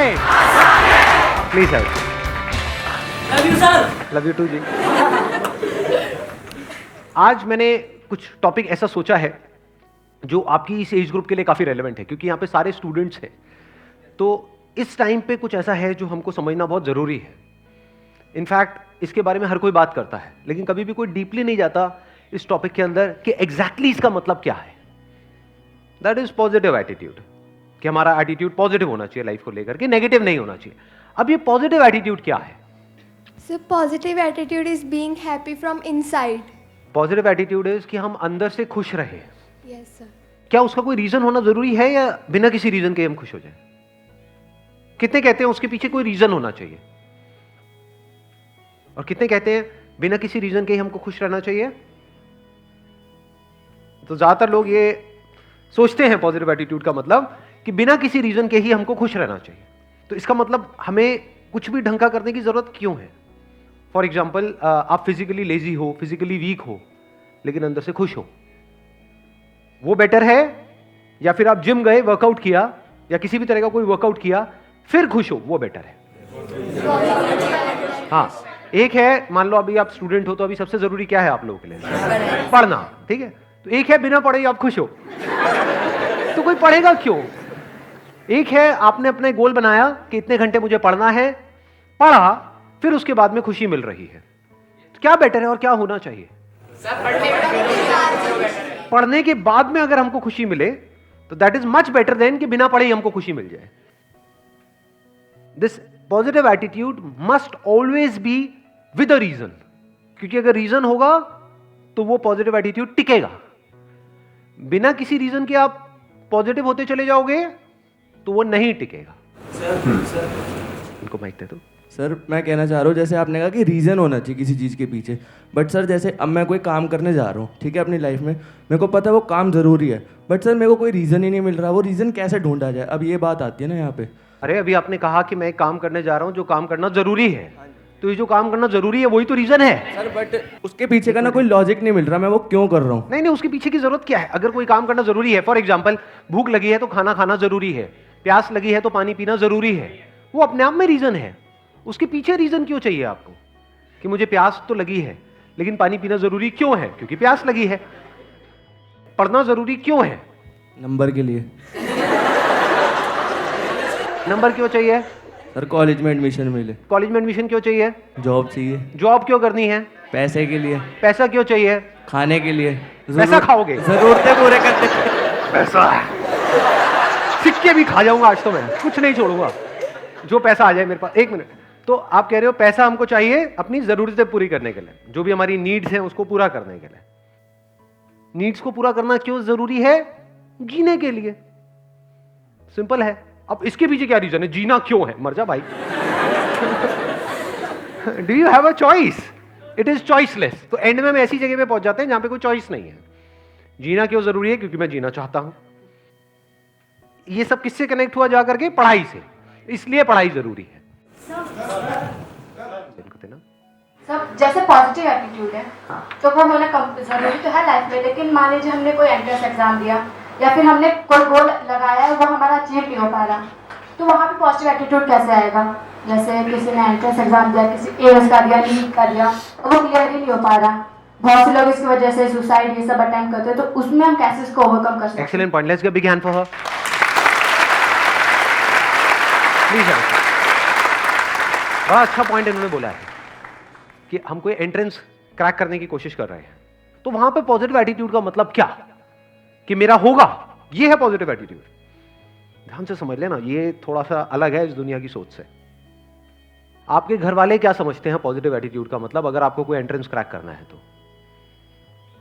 है? प्लीज है। Love you sir. Love you too ji. आज मैंने कुछ टॉपिक ऐसा सोचा है जो आपकी इस एज ग्रुप के लिए काफी रेलेवेंट है, क्योंकि यहां पे सारे स्टूडेंट्स हैं। तो इस टाइम पे कुछ ऐसा है जो हमको समझना बहुत जरूरी है। इनफैक्ट इसके बारे में हर कोई बात करता है, लेकिन कभी भी कोई डीपली नहीं जाता इस टॉपिक के अंदर कि एग्जैक्टली इसका मतलब क्या है। दैट इज पॉजिटिव एटीट्यूड, कि हमारा एटीट्यूड पॉजिटिव होना चाहिए लाइफ को लेकर के, नेगेटिव नहीं होना चाहिए। अब ये पॉजिटिव एटीट्यूड क्या है? So positive attitude is being happy from inside. Positive attitude is कि हम अंदर से खुश रहे। Yes sir. क्या उसका कोई रीजन होना जरूरी है या बिना किसी रीजन के हम खुश हो जाएं? कितने कहते हैं उसके पीछे कोई रीजन होना चाहिए, और कितने कहते हैं बिना किसी रीजन के ही हमको खुश रहना चाहिए? तो ज्यादातर लोग ये सोचते हैं पॉजिटिव एटीट्यूड का मतलब कि बिना किसी रीजन के ही हमको खुश रहना चाहिए। तो इसका मतलब हमें कुछ भी ढंग का करने की जरूरत क्यों है? फॉर एग्जाम्पल, आप फिजिकली लेजी हो, फिजिकली वीक हो, लेकिन अंदर से खुश हो, वो बेटर है? या फिर आप जिम गए, वर्कआउट किया, या किसी भी तरह का कोई वर्कआउट किया, फिर खुश हो, वो बेटर है? हाँ, एक है, मान लो अभी आप स्टूडेंट हो, तो अभी सबसे जरूरी क्या है आप लोगों के लिए? पढ़ना, ठीक है। तो एक है बिना पढ़े आप खुश हो, तो कोई पढ़ेगा क्यों? एक है आपने अपने गोल बनाया कि इतने घंटे मुझे पढ़ना है, पढ़ा, फिर उसके बाद में खुशी मिल रही है। तो क्या बेटर है और क्या होना चाहिए? पढ़ने के बाद में अगर हमको खुशी मिले तो that is much better than कि बिना पढ़े ही हमको खुशी मिल जाए। This positive attitude must always be with a reason, क्योंकि अगर रीजन होगा तो वो पॉजिटिव एटीट्यूड टिकेगा। बिना किसी रीजन के आप पॉजिटिव होते चले जाओगे तो वो नहीं टिकेगा। इनको माइक दे दो। सर मैं कहना चाह रहा हूँ, जैसे आपने कहा कि रीज़न होना चाहिए किसी चीज़ के पीछे, बट सर जैसे अब मैं कोई काम करने जा रहा हूँ, ठीक है, अपनी लाइफ में मेरे को पता है वो काम ज़रूरी है, बट सर मेरे को कोई रीज़न ही नहीं मिल रहा, वो रीज़न कैसे ढूंढा जाए? अब ये बात आती है ना यहाँ पे। अरे अभी आपने कहा कि मैं एक काम करने जा रहा हूँ जो काम करना जरूरी है, तो ये जो काम करना जरूरी है वही तो रीजन है। सर बट उसके पीछे का ना कोई लॉजिक नहीं मिल रहा, मैं वो क्यों कर रहा हूँ? नहीं नहीं, उसके पीछे की जरूरत क्या है? अगर कोई काम करना जरूरी है, फॉर एग्जाम्पल भूख लगी है तो खाना खाना जरूरी है, प्यास लगी है तो पानी पीना जरूरी है, वो अपने आप में रीजन है। उसके पीछे रीजन क्यों चाहिए आपको कि मुझे प्यास तो लगी है लेकिन पानी पीना जरूरी क्यों है? क्योंकि प्यास लगी है। पढ़ना जरूरी क्यों है? नंबर के लिए। नंबर क्यों चाहिए? सर कॉलेज में एडमिशन मिले। कॉलेज में एडमिशन क्यों चाहिए? जॉब चाहिए। जॉब क्यों करनी है? पैसे के लिए। पैसा क्यों चाहिए? खाने के लिए। पैसा खाओगे? जरूरतें पूरे करने। पैसा सिक्के भी खा जाऊंगा आज तो, मैं कुछ नहीं छोड़ूंगा जो पैसा आ जाए मेरे पास। एक मिनट, तो आप कह रहे हो पैसा हमको चाहिए अपनी जरूरतें पूरी करने के लिए, जो भी हमारी नीड्स हैं उसको पूरा करने के लिए। नीड्स को पूरा करना क्यों जरूरी है? जीने के लिए। सिंपल है। अब इसके पीछे क्या रीजन है? जीना क्यों है? मर जा भाई। Do you have a choice? It is choiceless. तो एंड में हम ऐसी जगह पे पहुंच जाते हैं जहां पे कोई चॉइस नहीं है। जीना क्यों जरूरी है? क्योंकि मैं जीना चाहता हूं। ये सब किससे कनेक्ट हुआ जाकर के? पढ़ाई से। इसलिए पढ़ाई जरूरी है। सब जैसे पॉजिटिव एटीट्यूड है, तो वो होना जरूरी तो है लाइफ में, लेकिन मान लीजिए हमने कोई एंट्रेंस एग्जाम दिया या फिर हमने कोई गोल लगाया है वो हमारा अचीव नहीं हो पा रहा, तो वहाँ पे पॉजिटिव एटीट्यूड कैसे आएगा? जैसे किसी ने एंट्रेंस एग्जाम दिया, किसी एएस का दिया, नीट का दिया, और वो क्लियर ही नहीं हो पा रहा, बहुत से लोग इसकी वजह से सुसाइड ये सब अटेम्प्ट करते हैं, तो उसमें हम कैसे इसको ओवरकम कर सकते हैं? Excellent point, let's give big hand for her. Please. बड़ा अच्छा पॉइंट इन्होंने बोला है कि हम कोई एंट्रेंस क्रैक करने की कोशिश कर रहे हैं, तो वहां पे पॉजिटिव एटीट्यूड का मतलब क्या कि मेरा होगा, ये है पॉजिटिव एटीट्यूड। ध्यान से समझ लेना, ये थोड़ा सा अलग है इस दुनिया की सोच से। आपके घर वाले क्या समझते हैं पॉजिटिव एटीट्यूड का मतलब, अगर आपको कोई एंट्रेंस क्रैक करना है तो?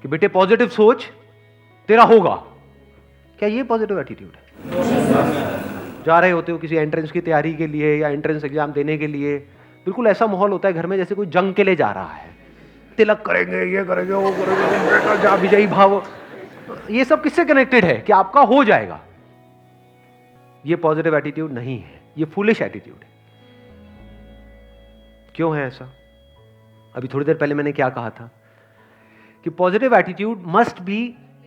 कि बेटे पॉजिटिव सोच, तेरा होगा। क्या ये पॉजिटिव एटीट्यूड है? जा रहे होते हो किसी एंट्रेंस की तैयारी के लिए या एंट्रेंस एग्जाम देने के लिए, बिल्कुल ऐसा माहौल होता है घर में जैसे कोई जंग के लिए जा रहा है। तिलक करेंगे, ये करेंगे, वो करेंगे, जा विजयी भाव। ये सब किससे कनेक्टेड है कि आपका हो जाएगा? ये पॉजिटिव एटीट्यूड नहीं है, ये फूलिश एटीट्यूड है। क्यों है ऐसा? अभी थोड़ी देर पहले मैंने क्या कहा था कि positive attitude must be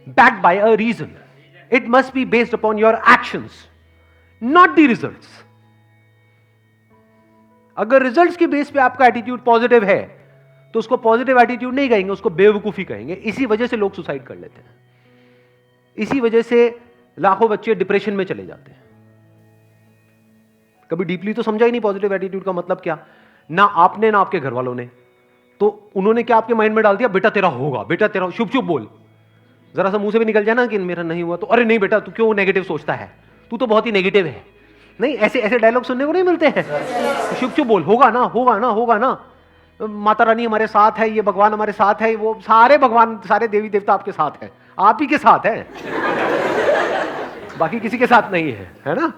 backed by a reason, it must be based upon your actions, not the results. अगर रिजल्ट्स की बेस पे आपका एटीट्यूड पॉजिटिव है तो उसको पॉजिटिव एटीट्यूड नहीं कहेंगे, उसको बेवकूफी कहेंगे। इसी वजह से लोग सुसाइड कर लेते हैं, इसी वजह से लाखों बच्चे डिप्रेशन में चले जाते हैं। कभी डीपली तो समझा ही नहीं पॉजिटिव एटीट्यूड का मतलब क्या, ना आपने ना आपके घर वालों ने। तो उन्होंने क्या आपके माइंड में डाल दिया, बेटा तेरा होगा, बेटा तेरा, शुभ शुभ बोल। जरा सा मुंह से भी निकल जाए ना कि मेरा नहीं हुआ तो अरे नहीं बेटा तू क्यों नेगेटिव सोचता है, तू तो बहुत ही नेगेटिव है। नहीं, ऐसे ऐसे डायलॉग सुनने को नहीं मिलते हैं। शुभ शुभ बोल, होगा ना होगा ना होगा ना, माता रानी हमारे साथ है, ये भगवान हमारे साथ है, वो सारे भगवान सारे देवी देवता आपके साथ है, आप ही के साथ है, बाकी किसी के साथ नहीं है ना।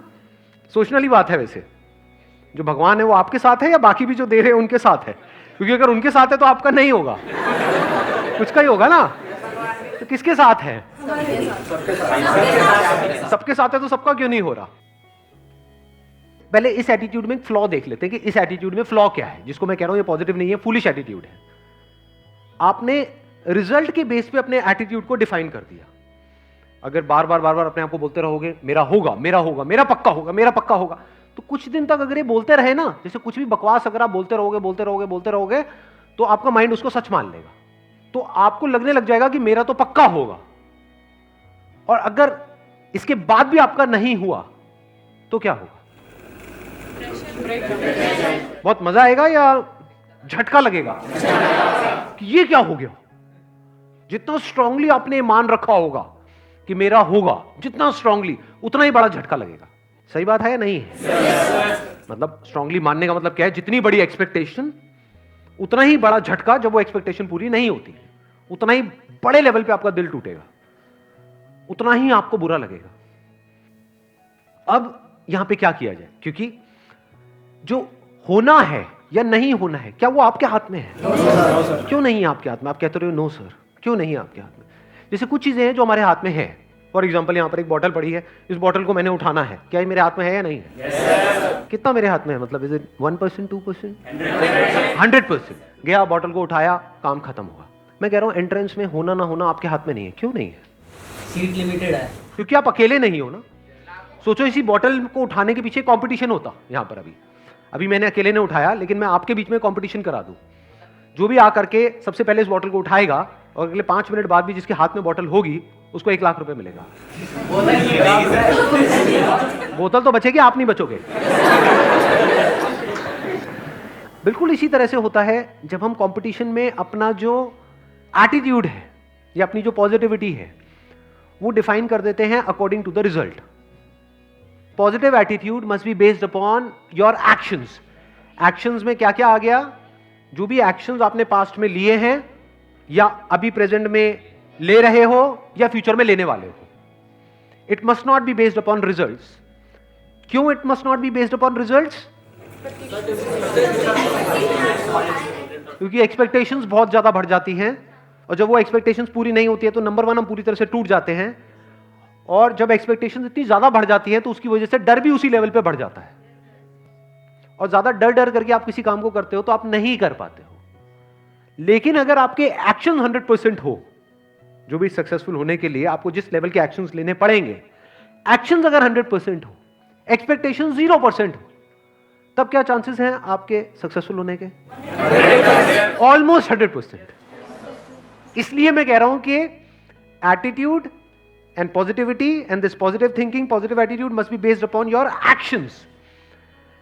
सोचने वाली बात है। वैसे जो भगवान है वो आपके साथ है या बाकी भी जो दे रहे हैं उनके साथ है? क्योंकि अगर उनके साथ है तो आपका नहीं होगा, कुछ का ही होगा ना। तो किसके साथ है? सबके साथ है तो सबका क्यों नहीं हो रहा? पहले इस एटीट्यूड में फ्लॉ देख लेते हैं कि इस एटीट्यूड में फ्लॉ क्या है, जिसको मैं कह रहा हूं ये पॉजिटिव नहीं है, फूलिश एटीट्यूड है। आपने रिजल्ट के बेस पे अपने एटीट्यूड को डिफाइन कर दिया। अगर बार बार अपने आप को बोलते रहोगे मेरा होगा, मेरा होगा, मेरा पक्का होगा, मेरा पक्का होगा, तो कुछ दिन तक अगर ये बोलते रहे ना, जैसे कुछ भी बकवास अगर आप बोलते रहोगे तो आपका माइंड उसको सच मान लेगा। तो आपको लगने लग जाएगा कि मेरा तो पक्का होगा। और अगर इसके बाद भी आपका नहीं हुआ तो क्या होगा? बहुत मजा आएगा या झटका लगेगा कि ये क्या हो गया? जितना स्ट्रांगली आपने मान रखा होगा कि मेरा होगा, जितना स्ट्रांगली, उतना ही बड़ा झटका लगेगा। सही बात है या नहीं है? मतलब स्ट्रांगली मानने का मतलब क्या है? जितनी बड़ी एक्सपेक्टेशन उतना ही बड़ा झटका, जब वो एक्सपेक्टेशन पूरी नहीं होती उतना ही बड़े लेवल पे आपका दिल टूटेगा, उतना ही आपको बुरा लगेगा। अब यहां पे क्या किया जाए? क्योंकि जो होना है या नहीं होना है, क्या वो आपके हाथ में है? क्यों नहीं है आपके हाथ में? आप कहते रहे हो नो सर, क्यों नहीं है आपके हाथ में? जैसे कुछ चीजें हैं जो हमारे हाथ में है। फॉर एग्जाम्पल यहां पर एक बॉटल पड़ी है, इस बॉटल को मैंने उठाना है, क्या ये मेरे हाथ में है या नहीं है? कितना मेरे हाथ में है? मतलब इज इट 1%, 2%? 100%। गया, बॉटल को उठाया, काम खत्म हुआ। मैं कह रहा हूं एंट्रेंस में होना ना होना आपके हाथ में नहीं है। क्यों नहीं है? सीट लिमिटेड है, क्योंकि आप अकेले नहीं हो ना। सोचो इसी बॉटल को उठाने के पीछे कंपटीशन होता। यहां पर अभी मैंने अकेले ने उठाया, लेकिन मैं आपके बीच में कंपटीशन करा दूं। जो भी आकर के सबसे पहले इस बॉटल को उठाएगा और अगले 5 मिनट बाद भी जिसके हाथ में बॉटल होगी उसको 1 लाख रुपए मिलेगा। बोतल तो बचेगी, आप नहीं बचोगे। बिल्कुल इसी तरह से होता है जब हम कंपटीशन में अपना जो एटीट्यूड है या अपनी जो पॉजिटिविटी है वो डिफाइन कर देते हैं according to the result. Positive attitude must be based upon your actions. Actions में क्या क्या आ गया? जो भी एक्शंस आपने पास्ट में लिए हैं या अभी प्रेजेंट में ले रहे हो या फ्यूचर में लेने वाले हो। It must not be based upon results. क्यों it must not be based upon results? क्योंकि एक्सपेक्टेशंस बहुत ज्यादा बढ़ जाती हैं और जब वो एक्सपेक्टेशंस पूरी नहीं होती है तो नंबर 1 हम पूरी तरह से टूट जाते हैं। और जब एक्सपेक्टेशंस इतनी ज्यादा बढ़ जाती है तो उसकी वजह से डर भी उसी लेवल पे बढ़ जाता है। और ज्यादा डर करके आप किसी काम को करते हो तो आप नहीं कर पाते हो। लेकिन अगर आपके एक्शन 100% हो, जो भी सक्सेसफुल होने के लिए आपको जिस लेवल के एक्शंस लेने पड़ेंगे, एक्शंस अगर 100% हो, एक्सपेक्टेशन 0% हो, तब क्या चांसेस हैं आपके सक्सेसफुल होने के? ऑलमोस्ट 100%। इसलिए मैं कह रहा हूं कि attitude and positivity and this positive thinking, positive attitude must be based upon your actions.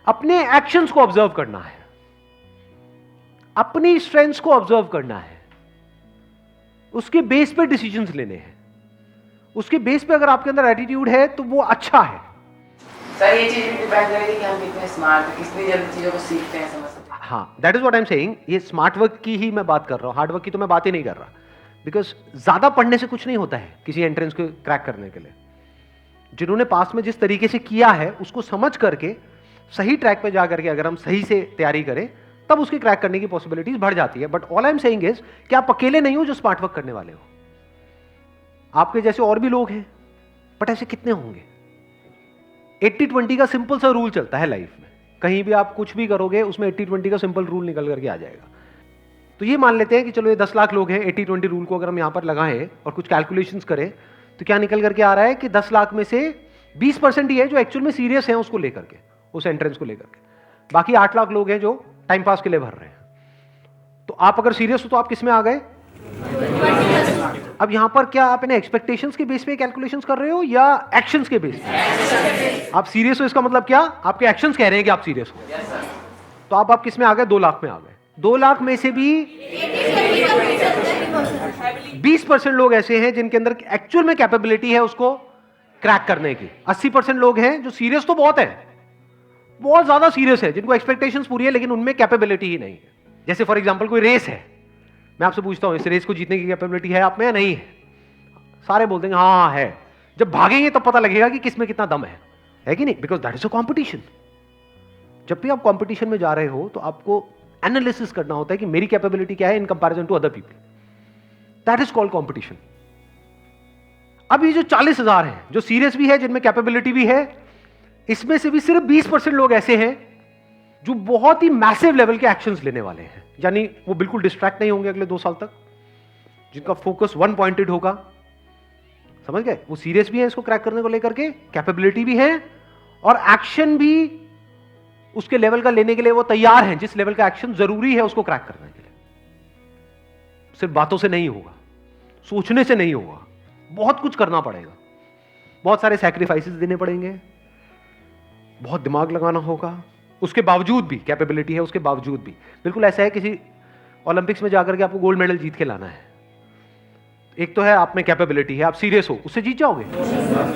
अपने एक्शंस को ऑब्जर्व करना है, अपनी स्ट्रेंथ्स को ऑब्जर्व करना है, उसके बेस पे डिसीजंस लेने हैं। उसके बेस पे अगर आपके अंदर एटीट्यूड है तो वो अच्छा है। सर ये चीज डिपेंड करेगी कि हम कितने स्मार्ट हैं, कितनी जल्दी चीजों को सीखते हैं, समझते हैं। हाँ, that is what I am saying. ये स्मार्ट वर्क की ही मैं बात कर रहा हूं, हार्ड वर्क की तो मैं बात ही नहीं कर रहा। बिकॉज ज्यादा पढ़ने से कुछ नहीं होता है किसी एंट्रेंस को क्रैक करने के लिए। जिन्होंने पास में जिस तरीके से किया है उसको समझ करके सही ट्रैक पे जा करके अगर हम सही से तैयारी करें तब उसके क्रैक करने की पॉसिबिलिटीज बढ़ जाती है। But all I am saying is कि आप अकेले नहीं हो जो स्मार्ट वर्क करने वाले हो। आपके जैसे और भी लोग हैं, बट ऐसे कितने होंगे? 80-20 का सिंपल सा रूल चलता है लाइफ में। कहीं भी आप कुछ भी करोगे उसमें 80-20 का सिंपल रूल निकल करके आ जाएगा। तो ये मान लेते हैं कि चलो ये 10 लाख लोग हैं, 80-20 रूल को अगर हम यहां पर लगाएं और कुछ कैलकुलेशंस करें तो क्या निकल करके आ रहा है कि 10 लाख में से 20% ही है जो एक्चुअल में सीरियस हैं उसको लेकर के, उस एंट्रेंस को लेकर के। बाकी 8 लाख लोग हैं जो टाइम पास के लिए भर रहे हैं। तो आप अगर सीरियस हो तो आप किस में आ गए? अब यहां पर क्या आप इन्हें एक्सपेक्टेशंस के बेस पे कैलकुलेशंस कर रहे हो या एक्शंस के बेस पे? आप सीरियस हो इसका मतलब क्या? आपके एक्शंस कह रहे हैं कि आप सीरियस हो। तो आप किस में आ गए? 2 लाख में आ गए। 2 लाख में से भी 20% लोग ऐसे हैं जिनके अंदर एक्चुअल में कैपेबिलिटी है उसको क्रैक करने की। 80% लोग हैं जो सीरियस तो बहुत है, बहुत ज्यादा सीरियस है, जिनको एक्सपेक्टेशंस पूरी है लेकिन उनमें कैपेबिलिटी ही नहीं है। जैसे फॉर एग्जांपल कोई रेस है, मैं आपसे पूछता हूं इस रेस को जीतने की कैपेबिलिटी है आप में या नहीं है? सारे बोल देंगे हाँ है। जब भागेंगे तब पता लगेगा कि किसमें कितना दम है कि नहीं? Because that is a competition. जब भी आप कॉम्पिटिशन में जा रहे हो तो आपको एनालिसिस करना होता है कि मेरी कैपेबिलिटी क्या है in comparison to other people. That is called competition. अब ये जो 40,000 हैं जो सीरियस भी है, जिनमें कैपेबिलिटी भी है, इसमें से भी सिर्फ 20% लोग ऐसे हैं जो बहुत ही मैसिव लेवल के एक्शंस लेने वाले हैं। यानी वो बिल्कुल डिस्ट्रैक्ट नहीं होंगे अगले 2 साल तक, जिनका फोकस वन पॉइंटेड होगा। समझ गए? वो सीरियस भी है इसको क्रैक करने को लेकर के, कैपेबिलिटी भी है और एक्शन भी उसके लेवल का लेने के लिए वो तैयार हैं, जिस लेवल का एक्शन जरूरी है उसको क्रैक करने के लिए। सिर्फ बातों से नहीं होगा, सोचने से नहीं होगा, बहुत कुछ करना पड़ेगा, बहुत सारे सैक्रिफाइसेस देने पड़ेंगे, बहुत दिमाग लगाना होगा। उसके बावजूद भी कैपेबिलिटी है, उसके बावजूद भी बिल्कुल ऐसा है किसी ओलंपिक्स में जाकर के आपको गोल्ड मेडल जीत के लाना है। एक तो है आप में कैपेबिलिटी है, आप सीरियस हो, उससे जीत जाओगे?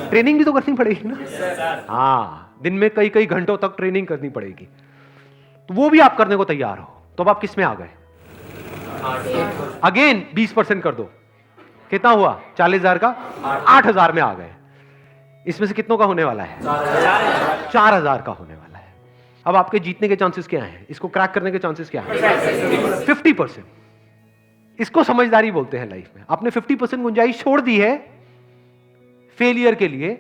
ट्रेनिंग भी तो करनी पड़ेगी ना। हाँ, दिन में कई कई घंटों तक ट्रेनिंग करनी पड़ेगी, तो वो भी आप करने को तैयार हो। तो अब आप किस में आ गए? अगेन 20% कर दो, कितना हुआ? 40,000 का 8,000 में आ गए। इसमें से कितनों का होने वाला है? 4,000 का होने वाला है। अब आपके जीतने के चांसेस क्या हैं? इसको क्रैक करने के चांसेस क्या हैं? 50%। इसको समझदारी बोलते हैं लाइफ में। आपने 50% गुंजाइश छोड़ दी है फेलियर के लिए,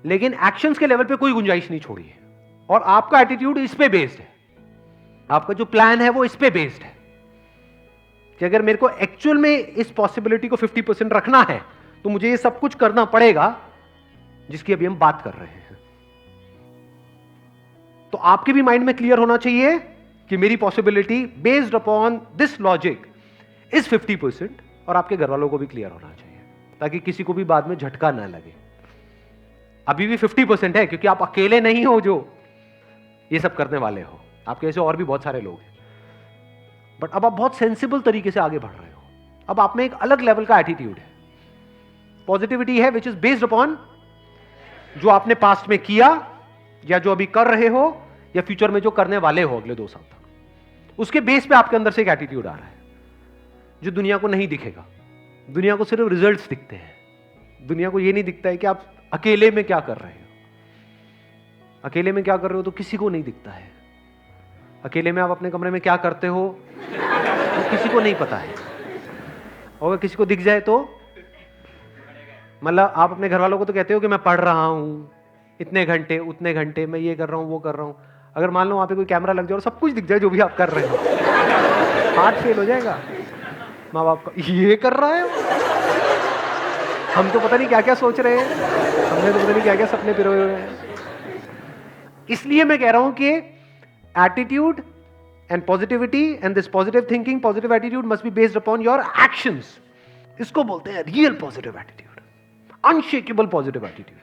लेकिन एक्शंस के लेवल पे कोई गुंजाइश नहीं छोड़ी है। और आपका एटीट्यूड इस पे बेस्ड है, आपका जो प्लान है वो इस पे बेस्ड है कि अगर मेरे को एक्चुअल में इस पॉसिबिलिटी को 50% रखना है तो मुझे ये सब कुछ करना पड़ेगा जिसकी अभी हम बात कर रहे हैं। तो आपके भी माइंड में क्लियर होना चाहिए कि मेरी possibility based upon this logic is 50%, और आपके घर वालों को भी क्लियर होना चाहिए ताकि किसी को भी बाद में झटका ना लगे। अभी भी 50% है क्योंकि आप अकेले नहीं हो जो ये सब करने वाले हो, आपके ऐसे और भी बहुत सारे लोग हैं। बट अब आप बहुत सेंसिबल तरीके से आगे बढ़ रहे हो। अब आप में एक अलग लेवल का एटीट्यूड है, पॉजिटिविटी है विच इज बेस्ड अपॉन जो आपने पास्ट में किया या जो अभी कर रहे हो या फ्यूचर में जो करने वाले हो अगले 2 साल तक। उसके बेस पे आपके अंदर से एक एटीट्यूड आ रहा है जो दुनिया को नहीं दिखेगा। दुनिया को सिर्फ रिजल्ट्स दिखते हैं, दुनिया को यह नहीं दिखता है कि आप अकेले में क्या कर रहे हो। अकेले में क्या कर रहे हो तो किसी को नहीं दिखता है। अकेले में आप अपने कमरे में क्या करते हो तो किसी को नहीं पता है। और अगर किसी को दिख जाए तो मतलब आप अपने घर वालों को तो कहते हो कि मैं पढ़ रहा हूं इतने घंटे उतने घंटे, मैं ये कर रहा हूं वो कर रहा हूं। अगर मान लो वहां पे कोई कैमरा लग जाए और सब कुछ दिख जाए जो भी आप कर रहे हो, हार्ट फेल हो जाएगा माँ बाप का। ये कर रहा है, हम तो पता नहीं क्या क्या सोच रहे हैं, हमने तो पता नहीं क्या क्या सपने पिरोए हुए हैं। इसलिए मैं कह रहा हूं कि attitude and positivity and this positive thinking, positive attitude must be based upon your actions. इसको बोलते हैं real positive attitude, unshakeable positive attitude.